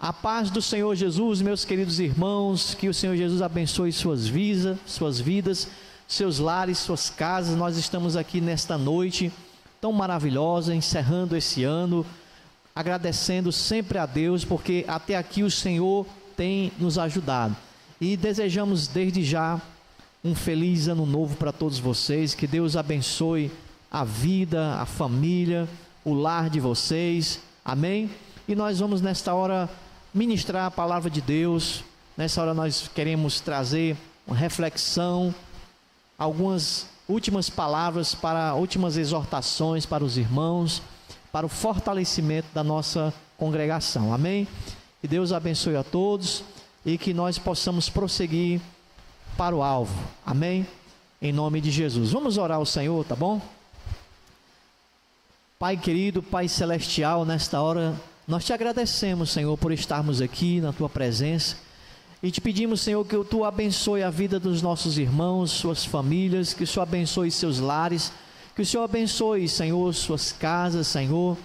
A paz do Senhor Jesus, meus queridos irmãos, que o Senhor Jesus abençoe suas vidas, seus lares, suas casas. Nós estamos aqui nesta noite tão maravilhosa, encerrando esse ano, agradecendo sempre a Deus, porque até aqui o Senhor tem nos ajudado. E desejamos desde já um feliz ano novo para todos vocês, que Deus abençoe a vida, a família, o lar de vocês, amém? E nós vamos nesta hora ministrar a palavra de Deus. Nessa hora nós queremos trazer uma reflexão, algumas últimas palavras, últimas exortações para os irmãos, para o fortalecimento da nossa congregação, amém? Que Deus abençoe a todos e que nós possamos prosseguir para o alvo, amém? Em nome de Jesus. Vamos orar ao Senhor, tá bom? Pai querido, Pai celestial, nesta hora nós te agradecemos, Senhor, por estarmos aqui na tua presença e te pedimos, Senhor, que tu abençoe a vida dos nossos irmãos, suas famílias, que o Senhor abençoe seus lares, que o Senhor abençoe, Senhor, suas casas, Senhor,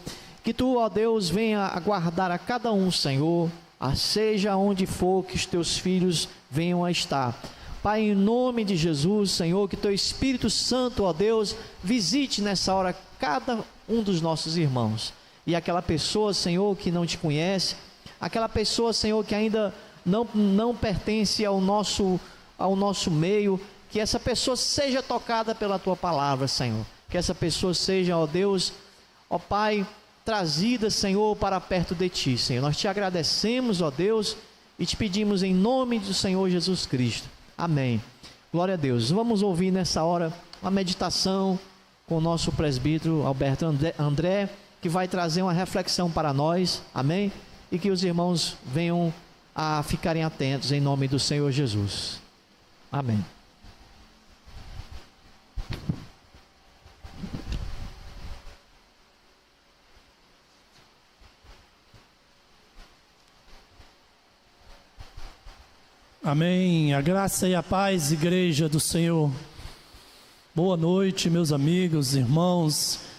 que tu, ó Deus, venha a guardar a cada um, Senhor, seja onde for que os teus filhos venham a estar. Pai, em nome de Jesus, Senhor, que teu Espírito Santo, ó Deus, visite nessa hora cada um dos nossos irmãos. E aquela pessoa, Senhor, que não te conhece, aquela pessoa, Senhor, que ainda não pertence ao nosso meio, que essa pessoa seja tocada pela tua palavra, Senhor. Que essa pessoa seja, ó Deus, ó Pai, trazida, Senhor, para perto de ti, Senhor. Nós te agradecemos, ó Deus, e te pedimos em nome do Senhor Jesus Cristo. Amém. Glória a Deus. Vamos ouvir nessa hora uma meditação com o nosso presbítero Alberto André, que vai trazer uma reflexão para nós, amém? E que os irmãos venham a ficarem atentos em nome do Senhor Jesus, amém. Amém. A graça e a paz, igreja do Senhor. Boa noite, meus amigos, irmãos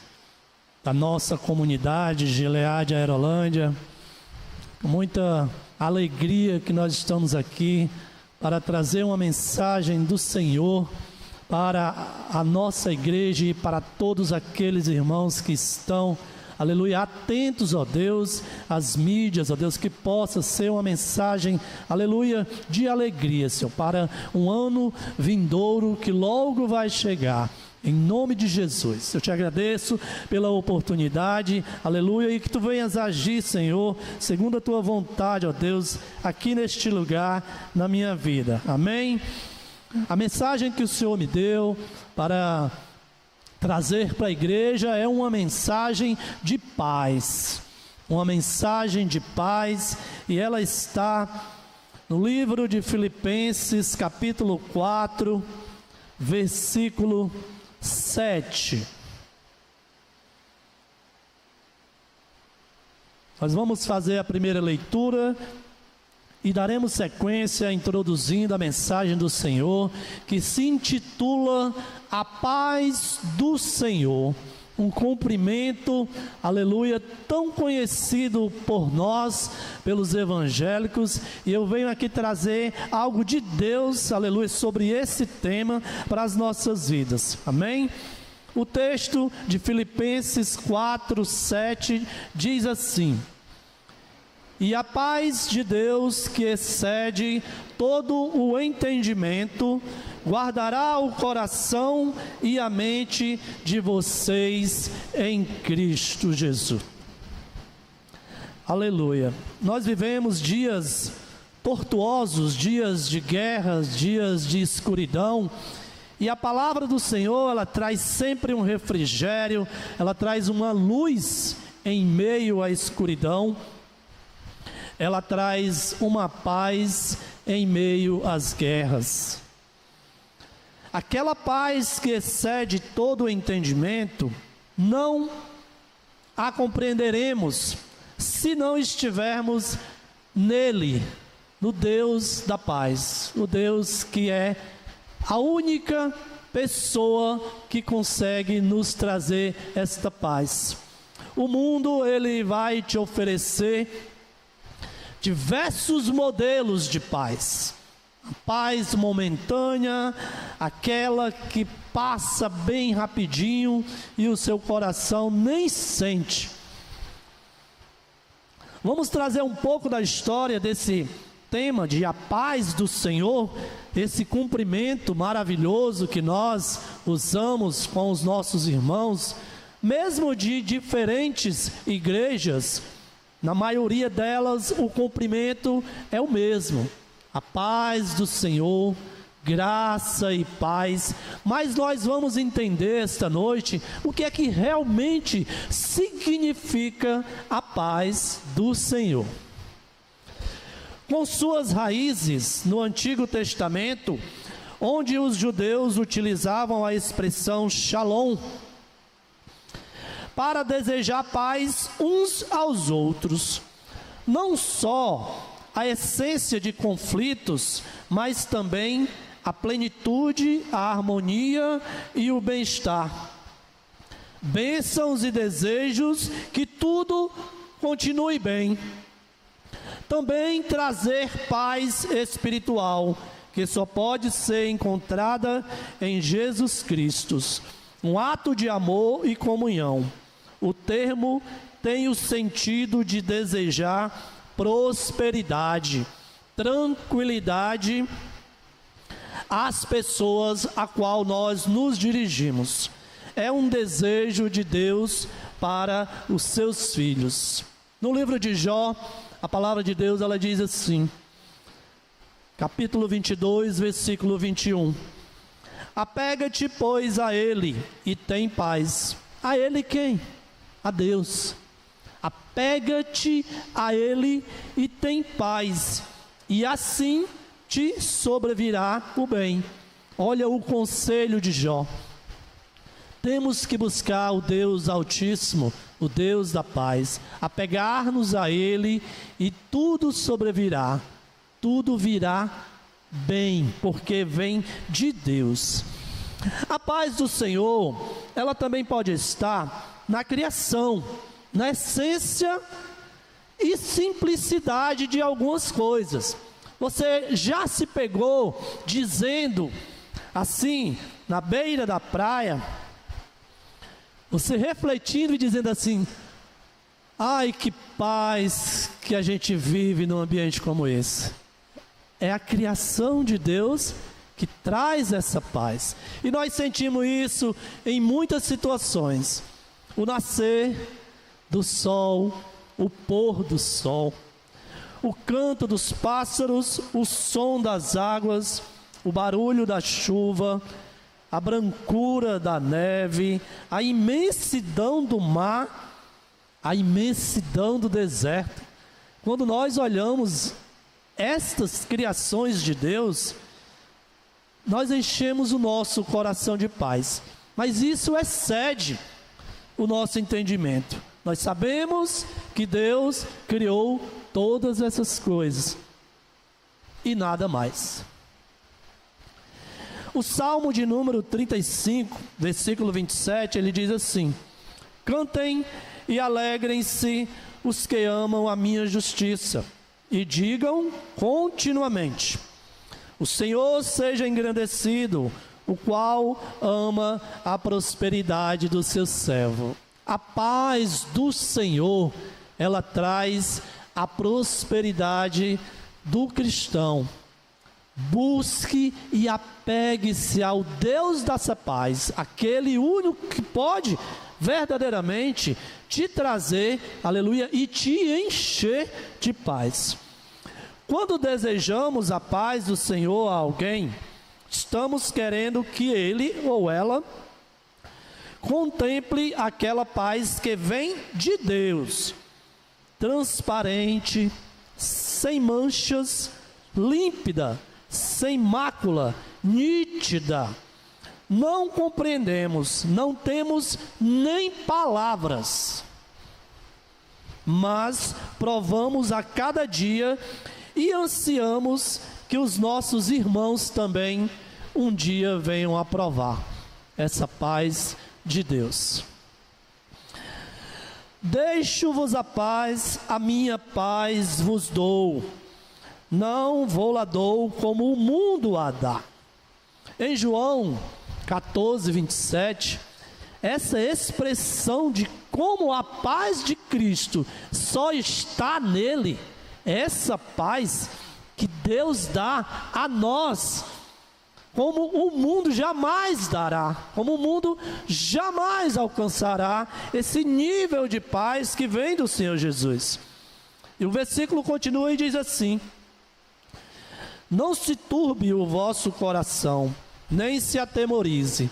da nossa comunidade Gileade Aerolândia. Com muita alegria que nós estamos aqui para trazer uma mensagem do Senhor para a nossa igreja e para todos aqueles irmãos que estão, aleluia, atentos, ó Deus, às mídias, ó Deus, que possa ser uma mensagem, aleluia, de alegria, Senhor, para um ano vindouro que logo vai chegar. Em nome de Jesus, eu te agradeço pela oportunidade, aleluia, e que tu venhas agir, Senhor, segundo a tua vontade, ó Deus, aqui neste lugar, na minha vida, amém? A mensagem que o Senhor me deu para trazer para a igreja é uma mensagem de paz, e ela está no livro de Filipenses, capítulo 4, versículo 7. Nós vamos fazer a primeira leitura e daremos sequência introduzindo a mensagem do Senhor, que se intitula A Paz do Senhor. Um cumprimento, aleluia, tão conhecido por nós, pelos evangélicos, e eu venho aqui trazer algo de Deus, aleluia, sobre esse tema para as nossas vidas, amém? O texto de Filipenses 4, 7 diz assim: e a paz de Deus, que excede todo o entendimento, guardará o coração e a mente de vocês em Cristo Jesus. Aleluia. Nós vivemos dias tortuosos, dias de guerras, dias de escuridão, e a palavra do Senhor, ela traz sempre um refrigério, ela traz uma luz em meio à escuridão, ela traz uma paz em meio às guerras. Aquela paz que excede todo o entendimento, não a compreenderemos se não estivermos nele, no Deus da paz, o Deus que é a única pessoa que consegue nos trazer esta paz. O mundo, ele vai te oferecer diversos modelos de paz. A paz momentânea, aquela que passa bem rapidinho e o seu coração nem sente. Vamos trazer um pouco da história desse tema de a paz do Senhor, esse cumprimento maravilhoso que nós usamos com os nossos irmãos, mesmo de diferentes igrejas, na maioria delas o cumprimento é o mesmo. A paz do Senhor, graça e paz. Mas nós vamos entender esta noite o que é que realmente significa a paz do Senhor. Com suas raízes no Antigo Testamento, onde os judeus utilizavam a expressão shalom, para desejar paz uns aos outros, não só a essência de conflitos, mas também a plenitude, a harmonia e o bem-estar. Bênçãos e desejos que tudo continue bem. Também trazer paz espiritual, que só pode ser encontrada em Jesus Cristo. Um ato de amor e comunhão. O termo tem o sentido de desejar prosperidade, tranquilidade às pessoas a qual nós nos dirigimos. É um desejo de Deus para os seus filhos. No livro de Jó, a palavra de Deus, ela diz assim, capítulo 22, versículo 21. Apega-te, pois, a Ele e tem paz. A Ele quem? A Deus. Apega-te a Ele e tem paz, e assim te sobrevirá o bem. Olha o conselho de Jó. Temos que buscar o Deus Altíssimo, o Deus da paz, apegar-nos a Ele e tudo sobrevirá, tudo virá bem, porque vem de Deus. A paz do Senhor, ela também pode estar na criação, na essência e simplicidade de algumas coisas. Você já se pegou dizendo assim, na beira da praia, você refletindo e dizendo assim: ai, que paz que a gente vive num ambiente como esse. É a criação de Deus que traz essa paz. E nós sentimos isso em muitas situações. O nascer do sol, o pôr do sol, o canto dos pássaros, o som das águas, o barulho da chuva, a brancura da neve, a imensidão do mar, a imensidão do deserto. Quando nós olhamos estas criações de Deus, nós enchemos o nosso coração de paz. Mas isso excede o nosso entendimento. Nós sabemos que Deus criou todas essas coisas e nada mais. O Salmo de número 35, versículo 27, ele diz assim: cantem e alegrem-se os que amam a minha justiça, e digam continuamente: o Senhor seja engrandecido, o qual ama a prosperidade do seu servo. A paz do Senhor, ela traz a prosperidade do cristão. Busque e apegue-se ao Deus dessa paz, aquele único que pode verdadeiramente te trazer, aleluia, e te encher de paz. Quando desejamos a paz do Senhor a alguém, estamos querendo que ele ou ela contemple aquela paz que vem de Deus, transparente, sem manchas, límpida, sem mácula, nítida. Não compreendemos, não temos nem palavras, mas provamos a cada dia e ansiamos que os nossos irmãos também um dia venham a provar essa paz de Deus. Deixo-vos a paz, a minha paz vos dou. Não vou lá dou como o mundo a dá. Em João 14, 27, essa expressão de como a paz de Cristo só está nele, essa paz que Deus dá a nós, como o mundo jamais dará, como o mundo jamais alcançará esse nível de paz que vem do Senhor Jesus. E o versículo continua e diz assim: não se turbe o vosso coração, nem se atemorize.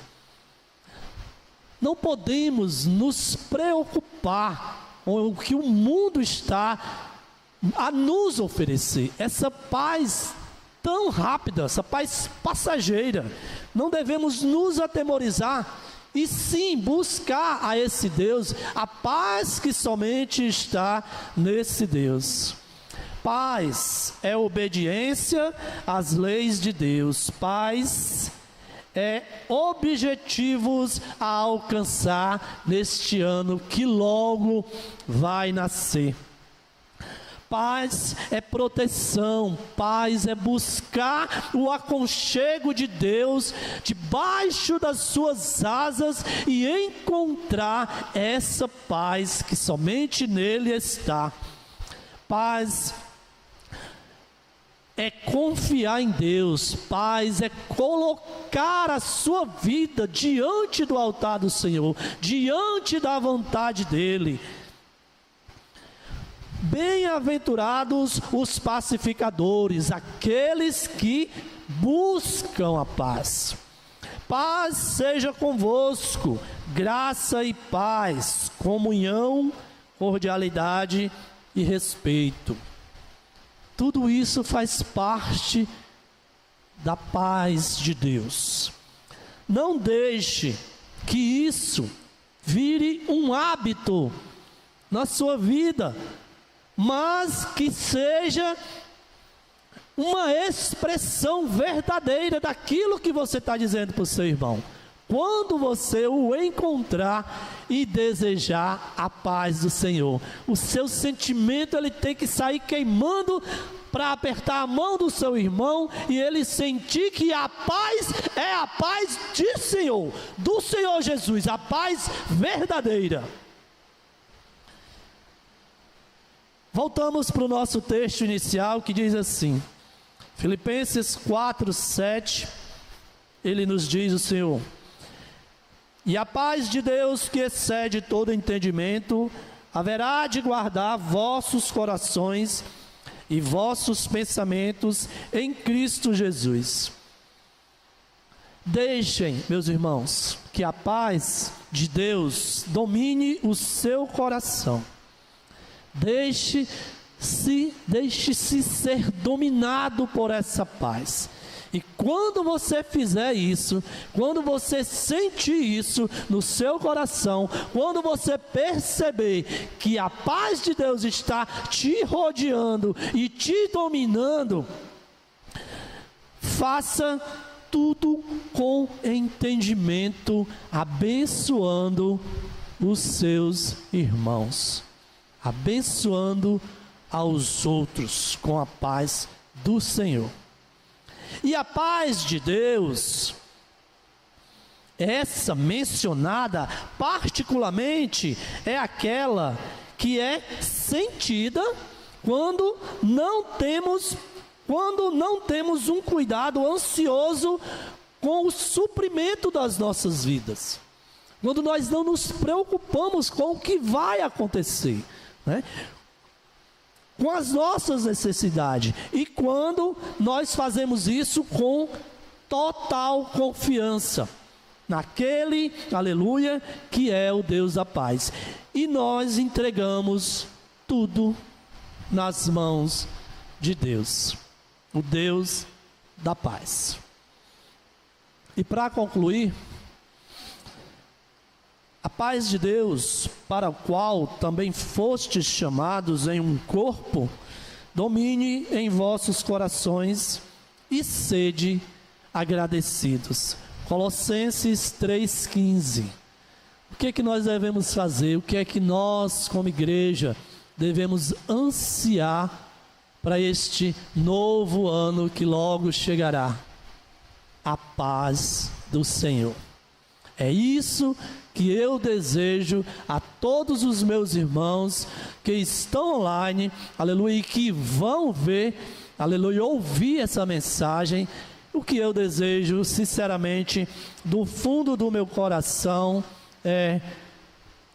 Não podemos nos preocupar com o que o mundo está a nos oferecer. Essa paz tão rápida, essa paz passageira. Não devemos nos atemorizar, e sim buscar a esse Deus, a paz que somente está nesse Deus. Paz é obediência às leis de Deus. Paz é objetivos a alcançar neste ano que logo vai nascer. Paz é proteção, paz é buscar o aconchego de Deus debaixo das suas asas e encontrar essa paz que somente nele está. Paz é confiar em Deus, paz é colocar a sua vida diante do altar do Senhor, diante da vontade dEle. Bem-aventurados os pacificadores, aqueles que buscam a paz. Paz seja convosco, graça e paz, comunhão, cordialidade e respeito. Tudo isso faz parte da paz de Deus. Não deixe que isso vire um hábito na sua vida, mas que seja uma expressão verdadeira daquilo que você está dizendo para o seu irmão. Quando você o encontrar e desejar a paz do Senhor, o seu sentimento ele tem que sair queimando para apertar a mão do seu irmão e ele sentir que a paz é a paz do Senhor Jesus, a paz verdadeira. Voltamos para o nosso texto inicial que diz assim, Filipenses 4, 7, ele nos diz o Senhor: e a paz de Deus que excede todo entendimento, haverá de guardar vossos corações e vossos pensamentos em Cristo Jesus. Deixem, meus irmãos, que a paz de Deus domine o seu coração. Deixe-se ser dominado por essa paz. E quando você fizer isso, quando você sentir isso no seu coração, quando você perceber que a paz de Deus está te rodeando e te dominando, faça tudo com entendimento, abençoando os seus irmãos, abençoando aos outros com a paz do Senhor. E a paz de Deus, essa mencionada particularmente, é aquela que é sentida quando não temos um cuidado ansioso com o suprimento das nossas vidas. Quando nós não nos preocupamos com o que vai acontecer, né? Com as nossas necessidades, e quando nós fazemos isso com total confiança naquele, aleluia, que é o Deus da paz, e nós entregamos tudo nas mãos de Deus, o Deus da paz. E para concluir, a paz de Deus, para o qual também fostes chamados em um corpo, domine em vossos corações e sede agradecidos. Colossenses 3,15. que é que nós devemos fazer? O que é que nós, como igreja, devemos ansiar para este novo ano que logo chegará? A paz do Senhor. É isso que eu desejo a todos os meus irmãos que estão online, aleluia, e que vão ver, aleluia, ouvir essa mensagem. O que eu desejo, sinceramente, do fundo do meu coração, é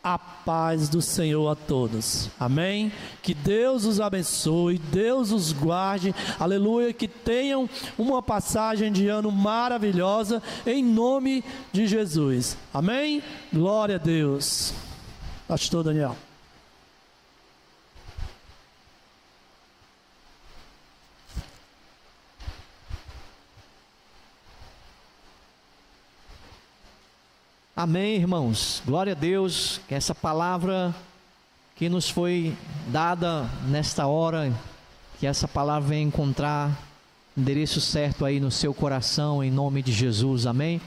a paz do Senhor a todos, amém? Que Deus os abençoe, Deus os guarde, aleluia, que tenham uma passagem de ano maravilhosa, em nome de Jesus, amém? Glória a Deus. Pastor Daniel. Amém, irmãos, glória a Deus, que essa palavra que nos foi dada nesta hora, que essa palavra venha encontrar endereço certo aí no seu coração, em nome de Jesus, amém?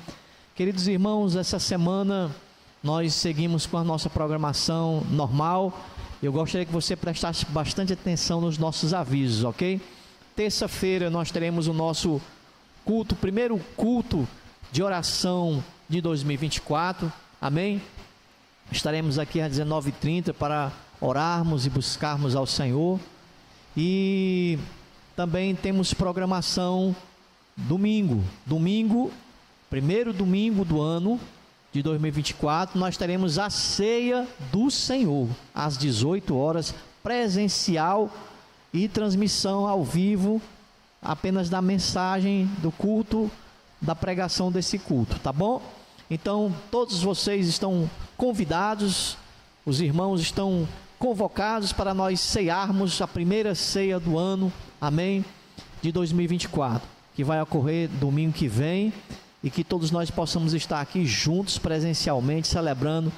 Queridos irmãos, essa semana nós seguimos com a nossa programação normal. Eu gostaria que você prestasse bastante atenção nos nossos avisos, ok? Terça-feira nós teremos o nosso culto, primeiro culto de oração de 2024, amém? Estaremos aqui às 19h30 para orarmos e buscarmos ao Senhor. E também temos programação domingo, primeiro domingo do ano de 2024, nós teremos a ceia do Senhor, às 18 horas, presencial e transmissão ao vivo, apenas da mensagem do culto, da pregação desse culto, tá bom? Então, todos vocês estão convidados, os irmãos estão convocados para nós cearmos a primeira ceia do ano, amém? De 2024, que vai ocorrer domingo que vem, e que todos nós possamos estar aqui juntos, presencialmente, celebrando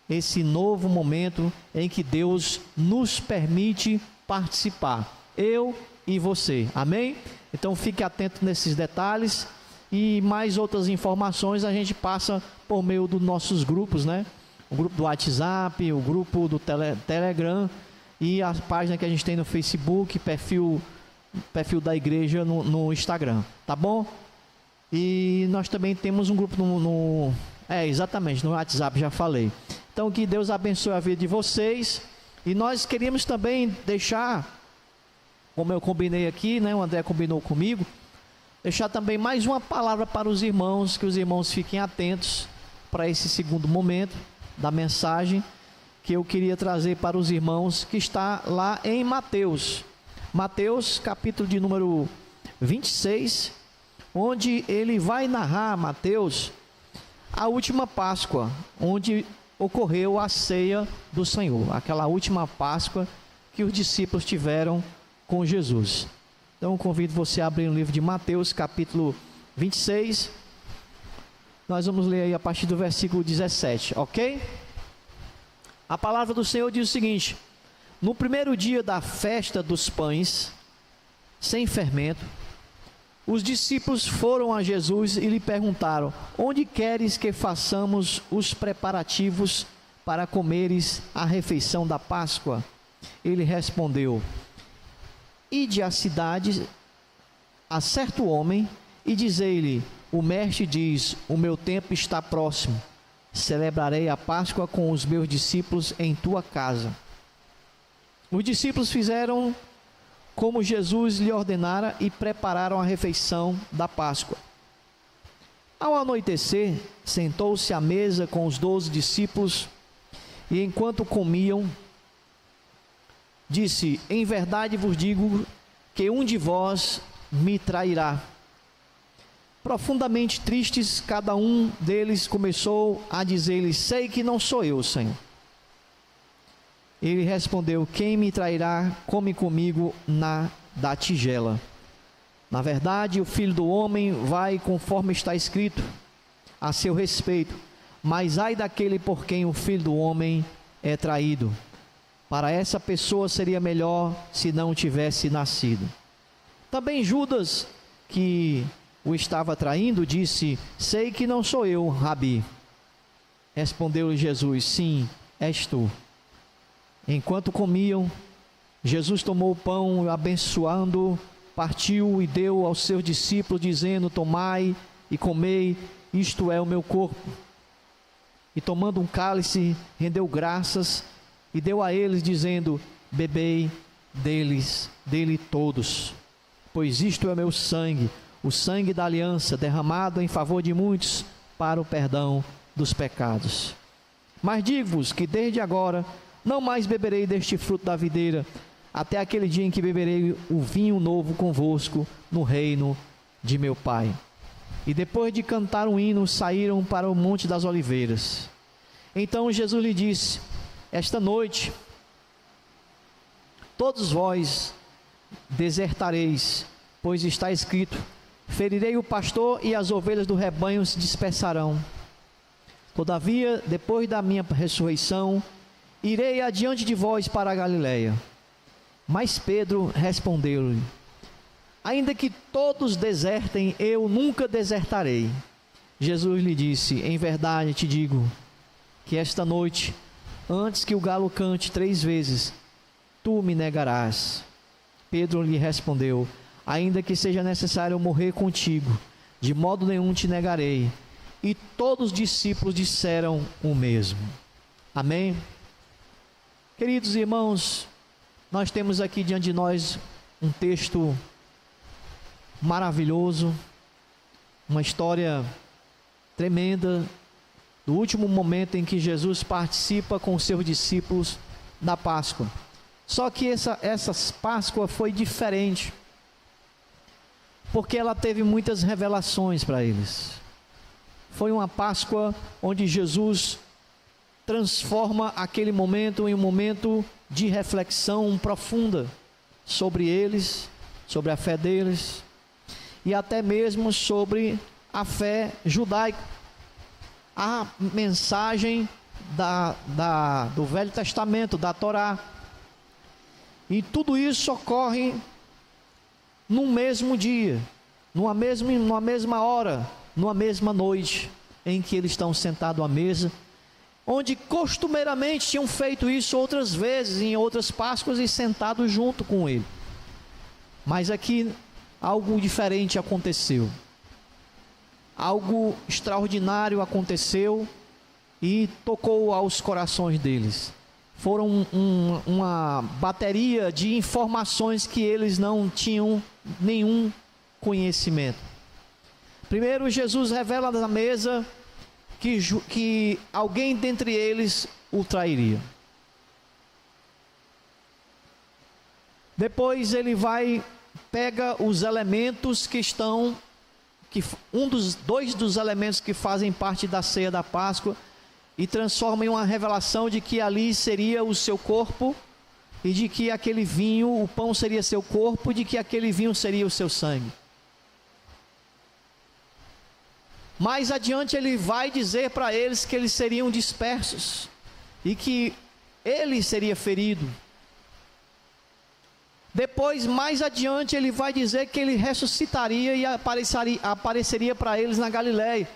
esse novo momento em que Deus nos permite participar, eu e você, amém? Então, fique atento nesses detalhes. E mais outras informações a gente passa por meio dos nossos grupos, né? O grupo do WhatsApp, o grupo do Telegram e a página que a gente tem no Facebook, perfil da igreja no Instagram, tá bom? E nós também temos um grupo exatamente, no WhatsApp, já falei. Então que Deus abençoe a vida de vocês. E nós queríamos também deixar, como eu combinei aqui, né? O André combinou comigo, deixar também mais uma palavra para os irmãos, que os irmãos fiquem atentos para esse segundo momento da mensagem que eu queria trazer para os irmãos, que está lá em Mateus, capítulo de número 26, onde ele vai narrar, Mateus, a última Páscoa, onde ocorreu a ceia do Senhor, aquela última Páscoa que os discípulos tiveram com Jesus. Então, convido você a abrir o livro de Mateus, capítulo 26. Nós vamos ler aí a partir do versículo 17, ok? A palavra do Senhor diz o seguinte: no primeiro dia da festa dos pães, sem fermento, os discípulos foram a Jesus e lhe perguntaram: onde queres que façamos os preparativos para comeres a refeição da Páscoa? Ele respondeu: ide à cidade a certo homem e dizei-lhe: o mestre diz, o meu tempo está próximo, celebrarei a Páscoa com os meus discípulos em tua casa. Os discípulos fizeram como Jesus lhe ordenara e prepararam a refeição da Páscoa. Ao anoitecer, sentou-se à mesa com os 12 discípulos e enquanto comiam, disse: em verdade vos digo que um de vós me trairá. Profundamente tristes, cada um deles começou a dizer-lhe: sei que não sou eu, Senhor. Ele respondeu: quem me trairá come comigo da tigela. Na verdade, o Filho do Homem vai conforme está escrito a seu respeito, mas ai daquele por quem o Filho do Homem é traído. Para essa pessoa seria melhor se não tivesse nascido. Também Judas, que o estava traindo, disse: sei que não sou eu, Rabi. Respondeu-lhe Jesus: sim, és tu. Enquanto comiam, Jesus tomou o pão, abençoando, partiu e deu aos seus discípulos, dizendo: tomai e comei, isto é o meu corpo. E tomando um cálice, rendeu graças e deu a eles, dizendo: bebei dele todos, pois isto é meu sangue, o sangue da aliança, derramado em favor de muitos para o perdão dos pecados. Mas digo-vos que desde agora não mais beberei deste fruto da videira, até aquele dia em que beberei o vinho novo convosco no reino de meu Pai. E depois de cantar um hino, saíram para o Monte das Oliveiras. Então Jesus lhe disse: esta noite todos vós desertareis, pois está escrito: ferirei o pastor e as ovelhas do rebanho se dispersarão. Todavia, depois da minha ressurreição, irei adiante de vós para a Galiléia. Mas Pedro respondeu-lhe: ainda que todos desertem, eu nunca desertarei. Jesus lhe disse: em verdade te digo, que esta noite, antes que o galo cante 3 vezes, tu me negarás. Pedro lhe respondeu: ainda que seja necessário morrer contigo, de modo nenhum te negarei. E todos os discípulos disseram o mesmo. Amém? Queridos irmãos, nós temos aqui diante de nós um texto maravilhoso, uma história tremenda, do último momento em que Jesus participa com os seus discípulos da Páscoa. Só que essa Páscoa foi diferente, porque ela teve muitas revelações para eles. Foi uma Páscoa onde Jesus transforma aquele momento em um momento de reflexão profunda sobre eles, sobre a fé deles, e até mesmo sobre a fé judaica. A mensagem do Velho Testamento, da Torá. E tudo isso ocorre num mesmo dia, numa mesma hora, numa mesma noite, em que eles estão sentados à mesa, onde costumeiramente tinham feito isso outras vezes, em outras Páscoas, e sentados junto com ele. Mas aqui algo diferente aconteceu. Algo extraordinário aconteceu e tocou aos corações deles. Foram uma bateria de informações que eles não tinham nenhum conhecimento. Primeiro, Jesus revela na mesa que alguém dentre eles o trairia. Depois ele pega os elementos dois dos elementos que fazem parte da ceia da Páscoa, e transforma em uma revelação de que ali seria o seu corpo, e de que aquele vinho, o pão seria seu corpo, e de que aquele vinho seria o seu sangue. Mais adiante ele vai dizer para eles que eles seriam dispersos, e que ele seria ferido. Depois, mais adiante, ele vai dizer que ele ressuscitaria e apareceria para eles na Galiléia.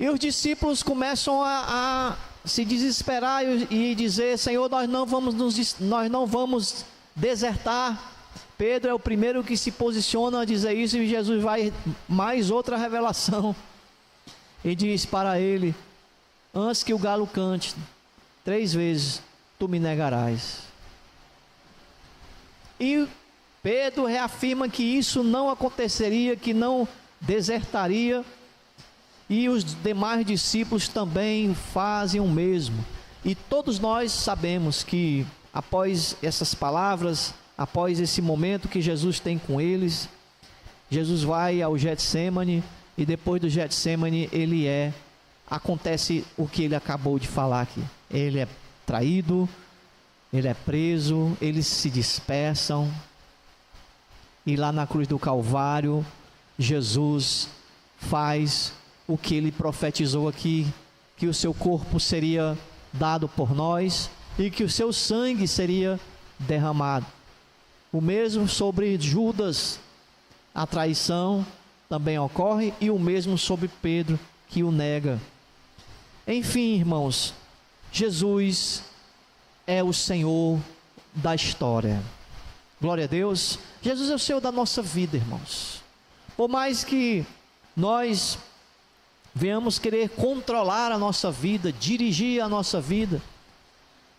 E os discípulos começam a se desesperar e dizer: Senhor, nós não vamos desertar. Pedro é o primeiro que se posiciona a dizer isso, e Jesus vai mais outra revelação. E diz para ele: antes que o galo cante 3 vezes, tu me negarás. E Pedro reafirma que isso não aconteceria, que não desertaria. E os demais discípulos também fazem o mesmo. E todos nós sabemos que após essas palavras, após esse momento que Jesus tem com eles, Jesus vai ao Getsêmani, e depois do Getsêmani acontece o que ele acabou de falar aqui. Ele é traído, ele é preso, eles se dispersam, e lá na cruz do Calvário, Jesus faz o que ele profetizou aqui, que o seu corpo seria dado por nós, e que o seu sangue seria derramado. O mesmo sobre Judas, a traição também ocorre, e o mesmo sobre Pedro, que o nega. Enfim, irmãos, Jesus é o Senhor da história. Glória a Deus. Jesus é o Senhor da nossa vida, irmãos. Por mais que nós venhamos querer controlar a nossa vida, dirigir a nossa vida,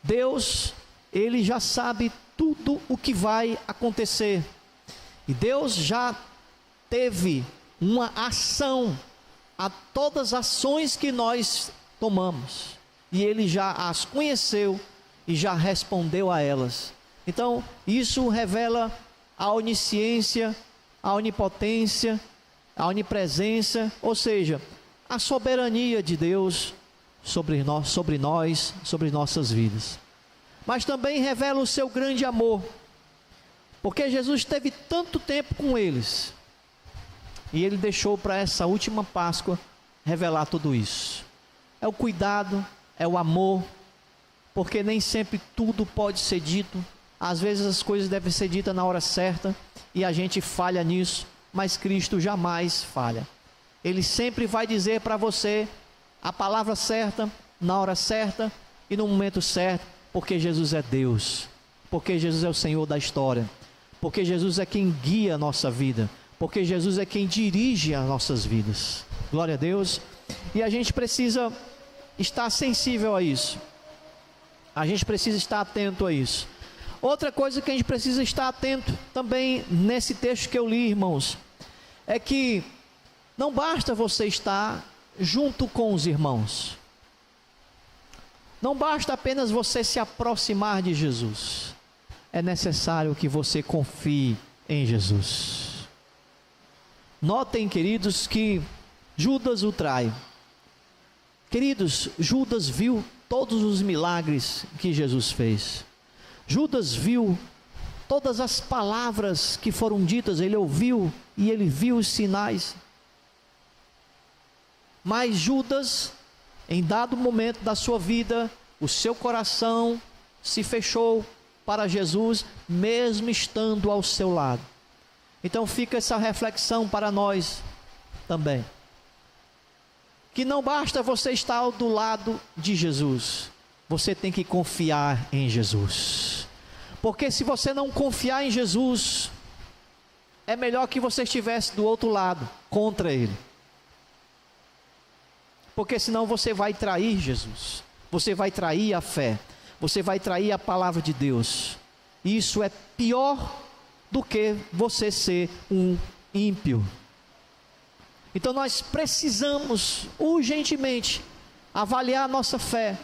Deus, Ele já sabe tudo o que vai acontecer. E Deus já teve uma ação a todas as ações que nós tomamos. E Ele já as conheceu e já respondeu a elas. Então, isso revela a onisciência, a onipotência, a onipresença, ou seja, a soberania de Deus sobre nós, sobre nossas vidas. Mas também revela o seu grande amor, porque Jesus teve tanto tempo com eles, e Ele deixou para essa última Páscoa revelar tudo isso. É o cuidado, é o amor, porque nem sempre tudo pode ser dito. Às vezes as coisas devem ser ditas na hora certa, e a gente falha nisso, mas Cristo jamais falha. Ele sempre vai dizer para você a palavra certa, na hora certa e no momento certo, porque Jesus é Deus, porque Jesus é o Senhor da história, porque Jesus é quem guia a nossa vida, porque Jesus é quem dirige as nossas vidas. Glória a Deus. E a gente precisa estar sensível a isso, a gente precisa estar atento a isso. Outra coisa que a gente precisa estar atento também nesse texto que eu li, irmãos, é que não basta você estar junto com os irmãos, não basta apenas você se aproximar de Jesus, é necessário que você confie em Jesus. Notem, queridos, que Judas o trai. Queridos, Judas viu todos os milagres que Jesus fez. Judas viu todas as palavras que foram ditas, ele ouviu e ele viu os sinais. Mas Judas, em dado momento da sua vida, o seu coração se fechou para Jesus, mesmo estando ao seu lado. Então fica essa reflexão para nós também, que não basta você estar do lado de Jesus, você tem que confiar em Jesus, porque se você não confiar em Jesus, é melhor que você estivesse do outro lado, contra Ele, porque senão você vai trair Jesus, você vai trair a fé, você vai trair a palavra de Deus. Isso é pior do que você ser um ímpio. Então nós precisamos urgentemente avaliar a nossa fé,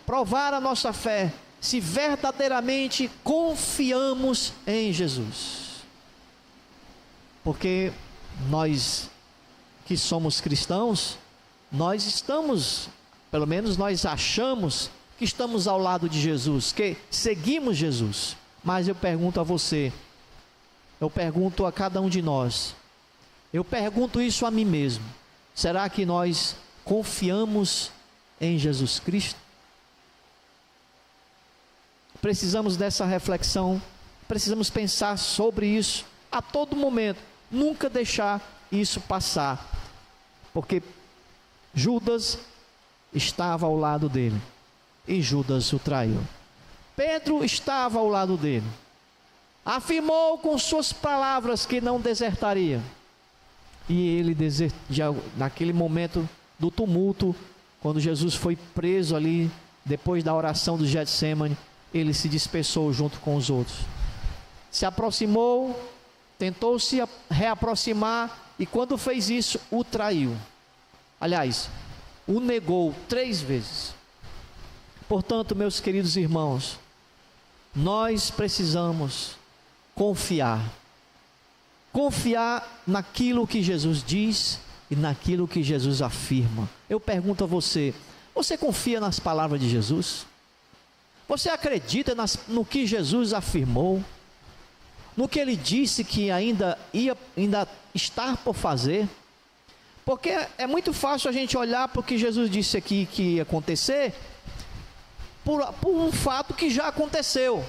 provar a nossa fé, se verdadeiramente confiamos em Jesus. Porque nós que somos cristãos, nós estamos, pelo menos nós achamos que estamos ao lado de Jesus, que seguimos Jesus. Mas eu pergunto a você, eu pergunto a cada um de nós, eu pergunto isso a mim mesmo: será que nós confiamos em Jesus Cristo? Precisamos dessa reflexão, precisamos pensar sobre isso a todo momento, nunca deixar isso passar, porque Judas estava ao lado dele e Judas o traiu. Pedro estava ao lado dele, afirmou com suas palavras que não desertaria, e ele naquele momento do tumulto, quando Jesus foi preso ali, depois da oração do Getsêmani, ele se dispersou junto com os outros, se aproximou, tentou se reaproximar, e quando fez isso, o traiu. Aliás, o negou 3 vezes. Portanto, meus queridos irmãos, nós precisamos confiar naquilo que Jesus diz e naquilo que Jesus afirma. Eu pergunto a você: você confia nas palavras de Jesus? Você acredita no que Jesus afirmou? No que Ele disse que ainda está por fazer? Porque é muito fácil a gente olhar para o que Jesus disse aqui que ia acontecer, por um fato que já aconteceu.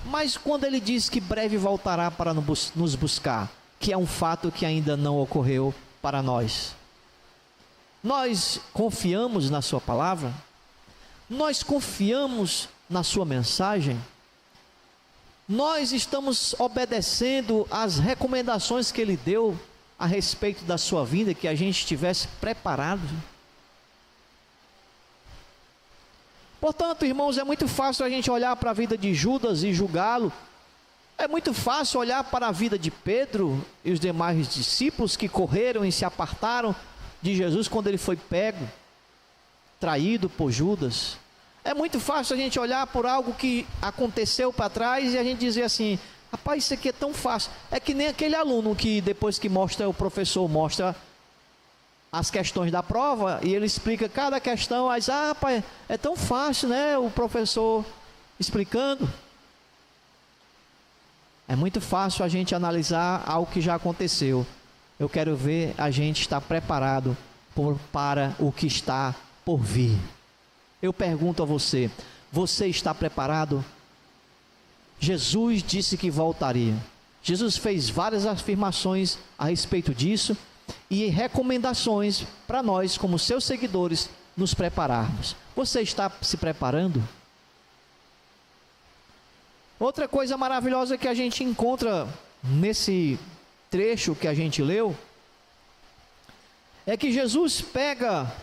Mas quando Ele diz que breve voltará para nos buscar, que é um fato que ainda não ocorreu para nós. Nós confiamos na sua palavra? Nós confiamos na sua mensagem? Nós estamos obedecendo às recomendações que ele deu a respeito da sua vinda, que a gente estivesse preparado? Portanto, irmãos, é muito fácil a gente olhar para a vida de Judas e julgá-lo. É muito fácil olhar para a vida de Pedro e os demais discípulos que correram e se apartaram de Jesus quando ele foi pego, traído por Judas. É muito fácil a gente olhar por algo que aconteceu para trás e a gente dizer assim: rapaz, isso aqui é tão fácil. É que nem aquele aluno que depois que o professor mostra as questões da prova e ele explica cada questão, mas rapaz, é tão fácil, né? O professor explicando. É muito fácil a gente analisar algo que já aconteceu. Eu quero ver a gente estar preparado para o que está por vir. Eu pergunto a você: você está preparado? Jesus disse que voltaria. Jesus fez várias afirmações a respeito disso e recomendações para nós, como seus seguidores, nos prepararmos. Você está se preparando? Outra coisa maravilhosa que a gente encontra nesse trecho que a gente leu é que Jesus pega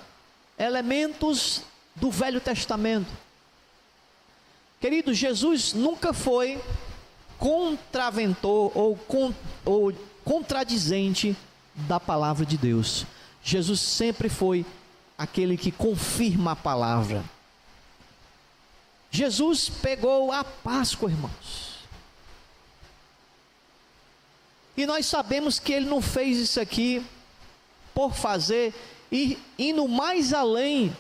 elementos do Velho Testamento. Querido, Jesus nunca foi contraventor ou contradizente da palavra de Deus. Jesus sempre foi aquele que confirma a palavra. Jesus pegou a Páscoa, irmãos. E nós sabemos que ele não fez isso aqui por fazer, e indo mais além,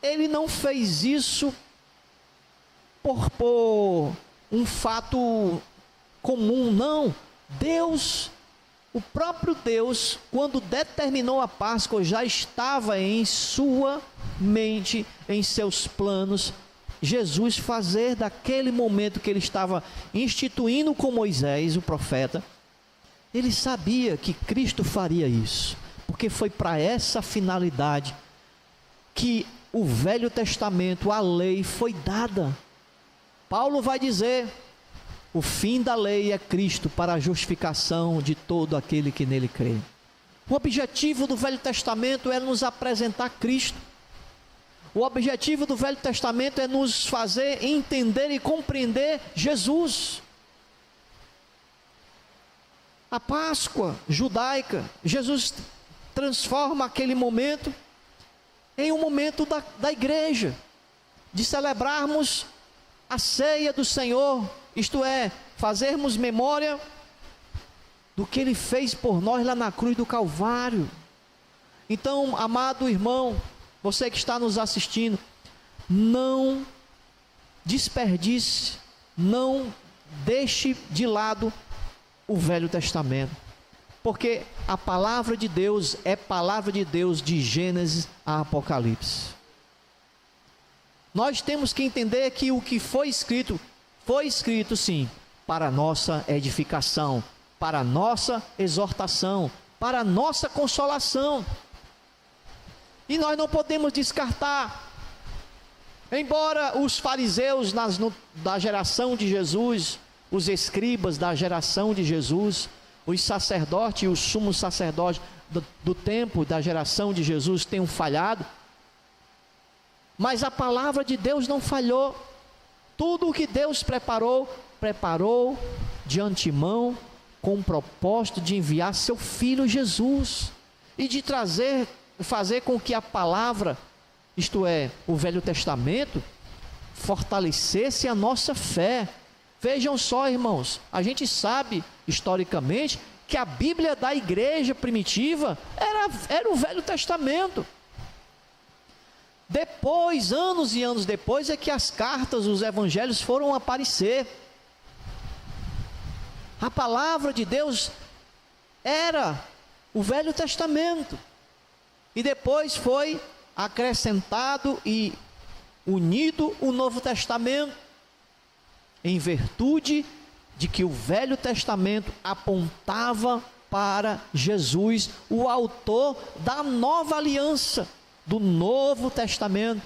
ele não fez isso por um fato comum, não. Deus, o próprio Deus, quando determinou a Páscoa, já estava em sua mente, em seus planos, Jesus fazer daquele momento que ele estava instituindo com Moisés, o profeta. Ele sabia que Cristo faria isso, porque foi para essa finalidade que o Velho Testamento, a lei, foi dada. Paulo vai dizer: o fim da lei é Cristo para a justificação de todo aquele que nele crê. O objetivo do Velho Testamento é nos apresentar Cristo. O objetivo do Velho Testamento é nos fazer entender e compreender Jesus. A Páscoa judaica, Jesus transforma aquele momento em um momento da igreja, de celebrarmos a ceia do Senhor, isto é, fazermos memória do que Ele fez por nós lá na cruz do Calvário. Então, amado irmão, você que está nos assistindo, não desperdice, não deixe de lado o Velho Testamento, porque a palavra de Deus é palavra de Deus de Gênesis a Apocalipse. Nós temos que entender que o que foi escrito sim, para a nossa edificação, para a nossa exortação, para a nossa consolação. E nós não podemos descartar. Embora os fariseus da geração de Jesus, os escribas da geração de Jesus, os sacerdotes e os sumos sacerdotes do tempo da geração de Jesus tenham falhado, mas a palavra de Deus não falhou. Tudo o que Deus preparou de antemão com o propósito de enviar seu Filho Jesus e de fazer com que a palavra, isto é, o Velho Testamento, fortalecesse a nossa fé. Vejam só, irmãos, a gente sabe historicamente que a Bíblia da igreja primitiva era o Velho Testamento. Depois, anos e anos depois, é que as cartas, os evangelhos foram aparecer. A palavra de Deus era o Velho Testamento. E depois foi acrescentado e unido o Novo Testamento, em virtude de que o Velho Testamento apontava para Jesus, o autor da nova aliança, do Novo Testamento.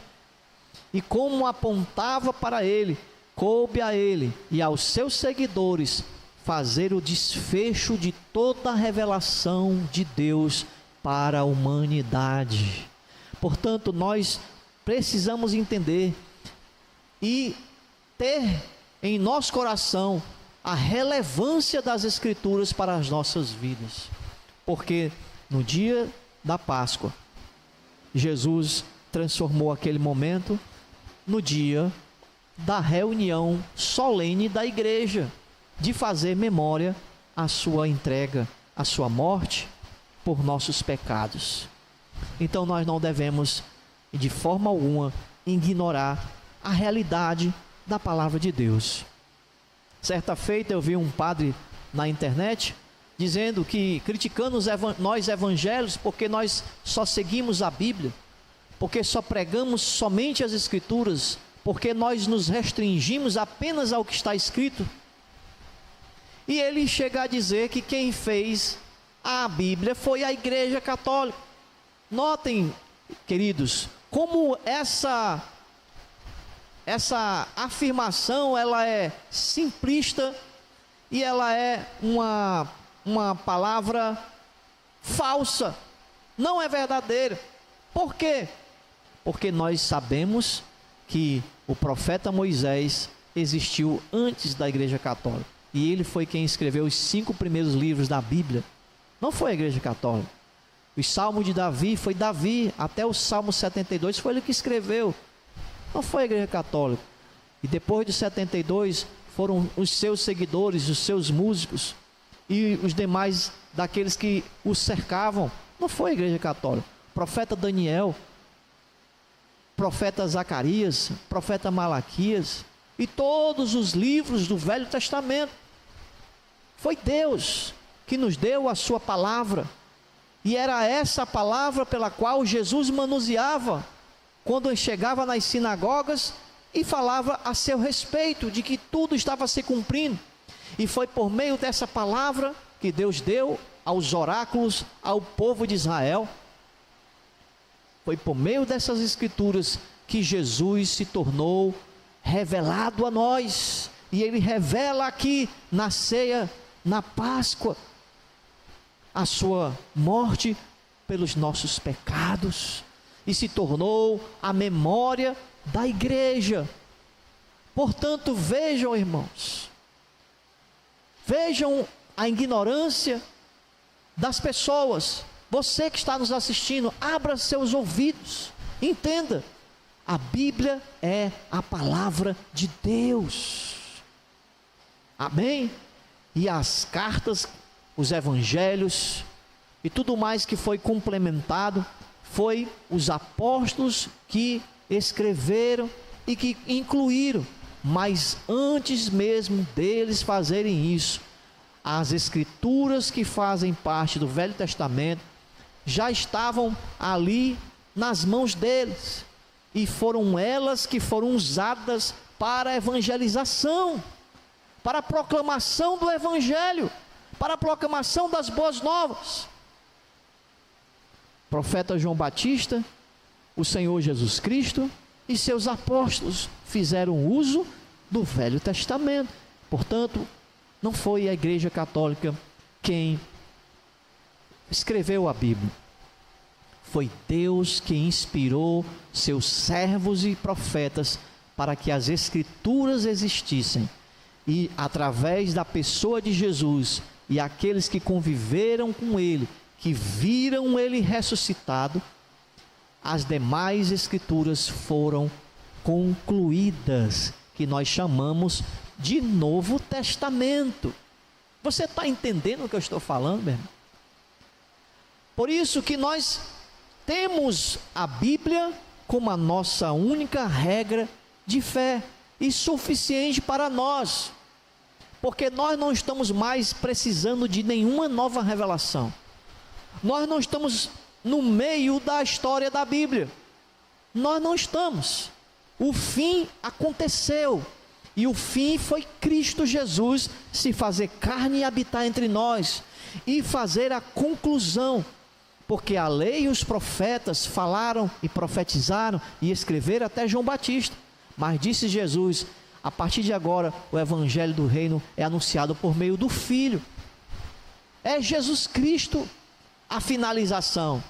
E como apontava para ele, coube a ele e aos seus seguidores fazer o desfecho de toda a revelação de Deus para a humanidade. Portanto, nós precisamos entender e ter em nosso coração a relevância das Escrituras para as nossas vidas. Porque no dia da Páscoa, Jesus transformou aquele momento no dia da reunião solene da igreja, de fazer memória à sua entrega, à sua morte por nossos pecados. Então nós não devemos, de forma alguma, ignorar a realidade da palavra de Deus. Certa feita eu vi um padre na internet dizendo que, criticando nós evangélicos, porque nós só seguimos a Bíblia, porque só pregamos somente as Escrituras, porque nós nos restringimos apenas ao que está escrito. E ele chega a dizer que quem fez a Bíblia foi a Igreja Católica. Notem, queridos, como essa afirmação ela é simplista e ela é uma palavra falsa, não é verdadeira. Por quê? Porque nós sabemos que o profeta Moisés existiu antes da Igreja Católica, e ele foi quem escreveu os 5 primeiros livros da Bíblia, não foi a Igreja Católica. Os Salmos de Davi, foi Davi, até o Salmo 72 foi ele que escreveu, não foi a Igreja Católica. E depois de 72 foram os seus seguidores, os seus músicos e os demais daqueles que o cercavam, não foi a Igreja Católica. Profeta Daniel, profeta Zacarias, profeta Malaquias e todos os livros do Velho Testamento, foi Deus que nos deu a sua palavra, e era essa palavra pela qual Jesus manuseava quando chegava nas sinagogas e falava a seu respeito de que tudo estava se cumprindo. E foi por meio dessa palavra que Deus deu aos oráculos ao povo de Israel. Foi por meio dessas escrituras que Jesus se tornou revelado a nós, e ele revela aqui na ceia, na Páscoa, a sua morte pelos nossos pecados, e se tornou a memória da igreja. Portanto, vejam, irmãos, vejam a ignorância das pessoas. Você que está nos assistindo, abra seus ouvidos, entenda, a Bíblia é a palavra de Deus, amém? E as cartas, os evangelhos e tudo mais que foi complementado, foi os apóstolos que escreveram e que incluíram. Mas antes mesmo deles fazerem isso, as escrituras que fazem parte do Velho Testamento já estavam ali nas mãos deles, e foram elas que foram usadas para a evangelização, para a proclamação do Evangelho, para a proclamação das boas novas. Profeta João Batista, o Senhor Jesus Cristo e seus apóstolos fizeram uso do Velho Testamento. Portanto, não foi a Igreja Católica quem escreveu a Bíblia. Foi Deus que inspirou seus servos e profetas para que as Escrituras existissem. E através da pessoa de Jesus e aqueles que conviveram com ele, que viram ele ressuscitado, as demais Escrituras foram concluídas, que nós chamamos de Novo Testamento. Você está entendendo o que eu estou falando, meu irmão? Por isso que nós temos a Bíblia como a nossa única regra de fé e suficiente para nós, porque nós não estamos mais precisando de nenhuma nova revelação. Nós não estamos no meio da história da Bíblia, nós não estamos. O fim aconteceu, E o fim foi Cristo Jesus se fazer carne e habitar entre nós, e fazer a conclusão, porque a lei e os profetas falaram e profetizaram e escreveram até João Batista. Mas disse Jesus: a partir de agora o evangelho do reino é anunciado por meio do Filho. É Jesus Cristo a finalização.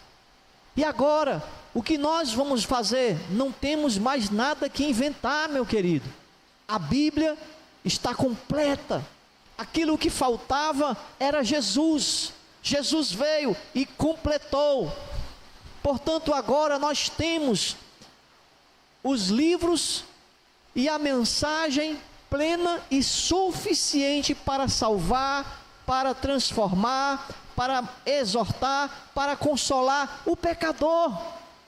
E agora, o que nós vamos fazer? Não temos mais nada que inventar, meu querido. A Bíblia está completa. Aquilo que faltava era Jesus. Jesus veio e completou. Portanto, agora nós temos os livros e a mensagem plena e suficiente para salvar, para transformar, para exortar, para consolar o pecador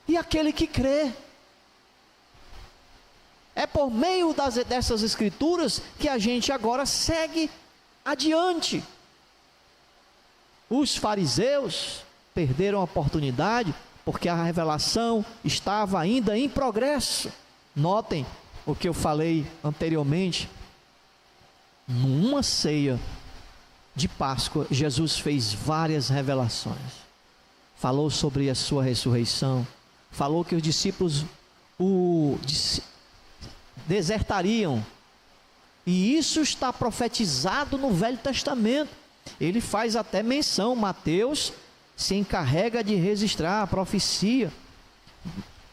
e aquele que crê. É por meio dessas escrituras que a gente agora segue adiante. Os fariseus perderam a oportunidade porque a revelação estava ainda em progresso. Notem o que eu falei anteriormente. Numa ceia de Páscoa, Jesus fez várias revelações. Falou sobre a sua ressurreição, falou que os discípulos o desertariam, e isso está profetizado no Velho Testamento. Ele faz até menção, Mateus se encarrega de registrar a profecia.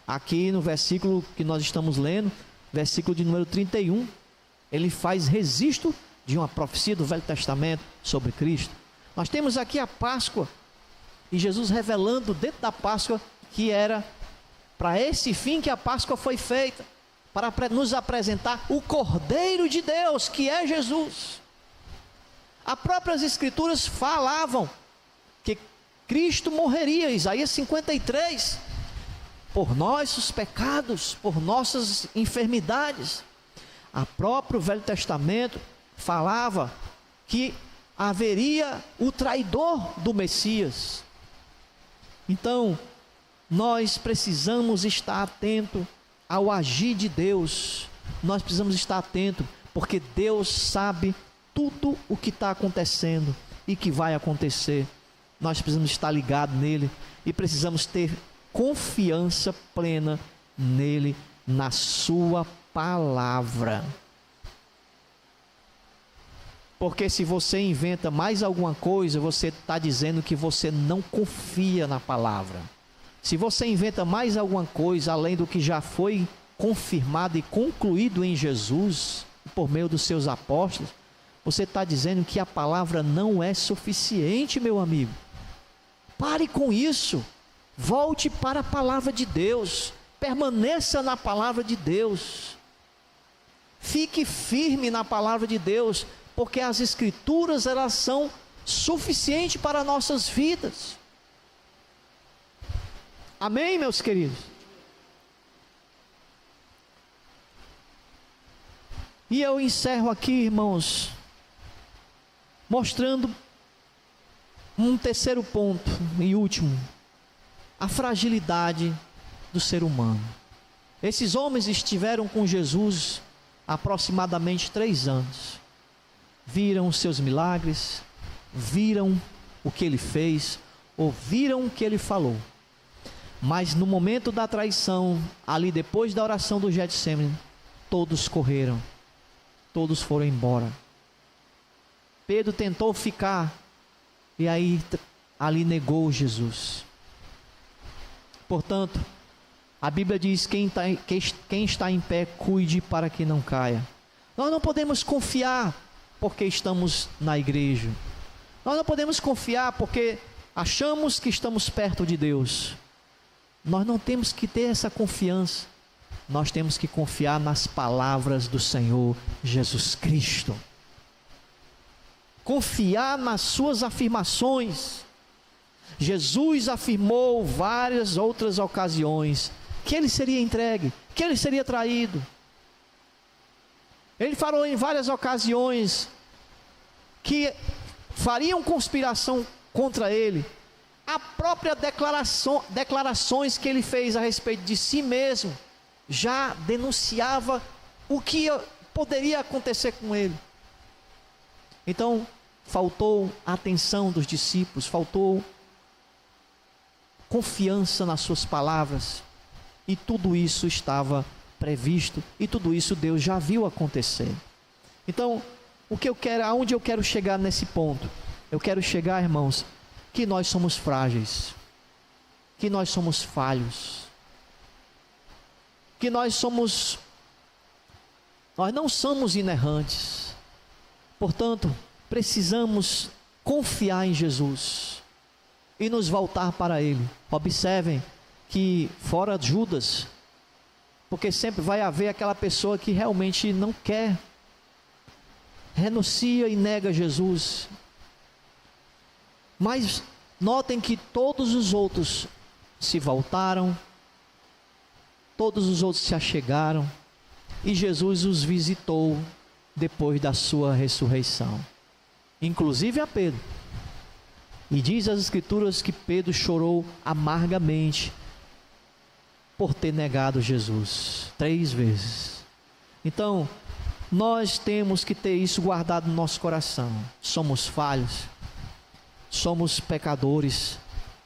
Aqui no versículo que nós estamos lendo, versículo de número 31, ele faz registro de uma profecia do Velho Testamento sobre Cristo. Nós temos aqui a Páscoa, e Jesus revelando dentro da Páscoa que era para esse fim que a Páscoa foi feita, para nos apresentar o Cordeiro de Deus, que é Jesus. As próprias Escrituras falavam que Cristo morreria, Isaías 53, por nossos pecados, por nossas enfermidades. A próprio Velho Testamento falava que haveria o traidor do Messias. Então, nós precisamos estar atento ao agir de Deus. Nós precisamos estar atento, porque Deus sabe tudo o que está acontecendo e que vai acontecer. Nós precisamos estar ligados nele e precisamos ter confiança plena nele, na sua palavra. Porque se você inventa mais alguma coisa, você está dizendo que você não confia na palavra. Se você inventa mais alguma coisa além do que já foi confirmado e concluído em Jesus, por meio dos seus apóstolos, você está dizendo que a palavra não é suficiente, meu amigo. Pare com isso. Volte para a palavra de Deus. Permaneça na palavra de Deus. Fique firme na palavra de Deus, porque as Escrituras, elas são suficientes para nossas vidas. Amém, meus queridos? E eu encerro aqui, irmãos, mostrando um terceiro ponto e último: a fragilidade do ser humano. Esses homens estiveram com Jesus aproximadamente 3 anos. Viram os seus milagres, viram o que ele fez, ouviram o que ele falou. Mas no momento da traição, ali depois da oração do Getsêmani, todos correram, todos foram embora. Pedro tentou ficar, e aí ali negou Jesus. Portanto, a Bíblia diz: quem está em pé, cuide para que não caia. Nós não podemos confiar porque estamos na igreja. Nós não podemos confiar porque achamos que estamos perto de Deus. Nós não temos que ter essa confiança. Nós temos que confiar nas palavras do Senhor Jesus Cristo. Confiar nas suas afirmações. Jesus afirmou várias outras ocasiões que ele seria entregue, que ele seria traído. Ele falou em várias ocasiões que fariam conspiração contra ele. A própria declarações que ele fez a respeito de si mesmo já denunciava o que poderia acontecer com ele. Então, faltou a atenção dos discípulos, faltou confiança nas suas palavras, e tudo isso estava previsto, e tudo isso Deus já viu acontecer. Então, aonde eu quero chegar nesse ponto? Eu quero chegar, irmãos, que nós somos frágeis, que nós somos falhos, que nós não somos inerrantes. Portanto, precisamos confiar em Jesus e nos voltar para Ele. Observem que fora Judas, porque sempre vai haver aquela pessoa que realmente não quer, renuncia e nega Jesus. Mas notem que todos os outros se voltaram, todos os outros se achegaram, e Jesus os visitou depois da sua ressurreição, inclusive a Pedro. E diz as Escrituras que Pedro chorou amargamente por ter negado Jesus 3 vezes. Então, nós temos que ter isso guardado no nosso coração. Somos falhos, somos pecadores,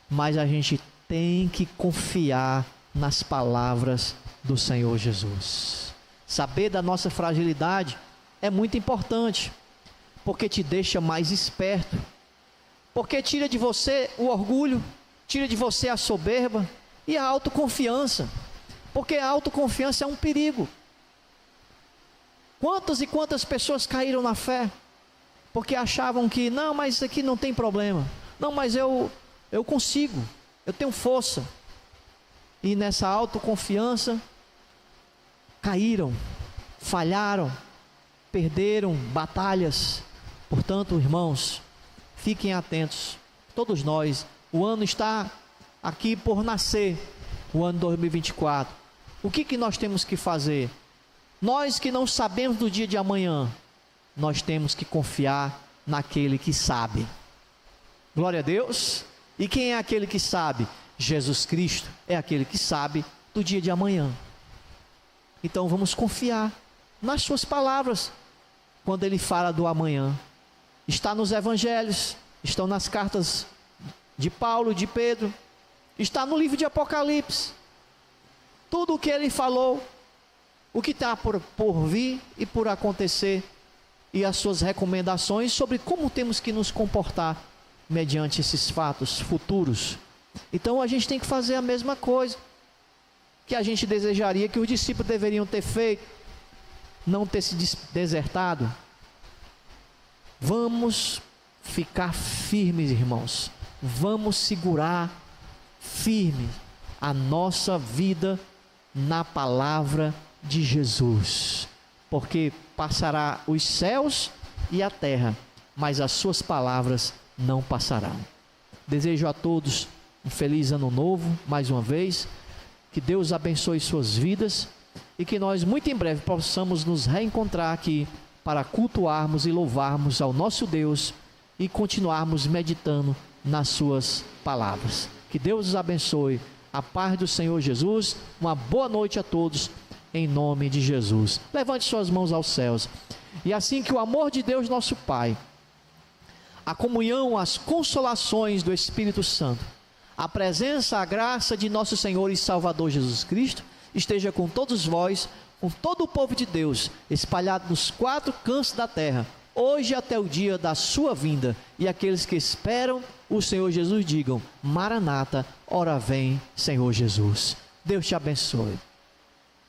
mas a gente tem que confiar nas palavras do Senhor Jesus. Saber da nossa fragilidade é muito importante, porque te deixa mais esperto, porque tira de você o orgulho, tira de você a soberba e a autoconfiança, porque a autoconfiança é um perigo. Quantas e quantas pessoas caíram na fé, porque achavam que, não, mas isso aqui não tem problema, não, mas eu consigo, eu tenho força, e nessa autoconfiança, caíram, falharam, perderam batalhas. Portanto, irmãos, fiquem atentos, todos nós, o ano está aqui por nascer, o ano 2024, o que nós temos que fazer? Nós que não sabemos do dia de amanhã, nós temos que confiar naquele que sabe. Glória a Deus. E quem é aquele que sabe? Jesus Cristo é aquele que sabe do dia de amanhã. Então vamos confiar nas suas palavras, quando Ele fala do amanhã. Está nos evangelhos, estão nas cartas de Paulo, de Pedro, está no livro de Apocalipse. Tudo o que Ele falou, o que está por vir e por acontecer, e as suas recomendações sobre como temos que nos comportar mediante esses fatos futuros. Então a gente tem que fazer a mesma coisa que a gente desejaria que os discípulos deveriam ter feito, não ter se desertado. Vamos ficar firmes, irmãos, vamos segurar firme a nossa vida na palavra de Jesus, porque passará os céus e a terra, mas as suas palavras não passarão. Desejo a todos um feliz ano novo, mais uma vez, que Deus abençoe suas vidas, e que nós muito em breve possamos nos reencontrar aqui, para cultuarmos e louvarmos ao nosso Deus, e continuarmos meditando nas suas palavras. Que Deus os abençoe, a paz do Senhor Jesus, uma boa noite a todos, em nome de Jesus. Levante suas mãos aos céus, e assim que o amor de Deus nosso Pai, a comunhão, as consolações do Espírito Santo, a presença, a graça de nosso Senhor e Salvador Jesus Cristo, esteja com todos vós, com todo o povo de Deus, espalhado nos 4 cantos da terra, hoje até o dia da sua vinda, e aqueles que esperam o Senhor Jesus digam: Maranata, ora vem, Senhor Jesus. Deus te abençoe.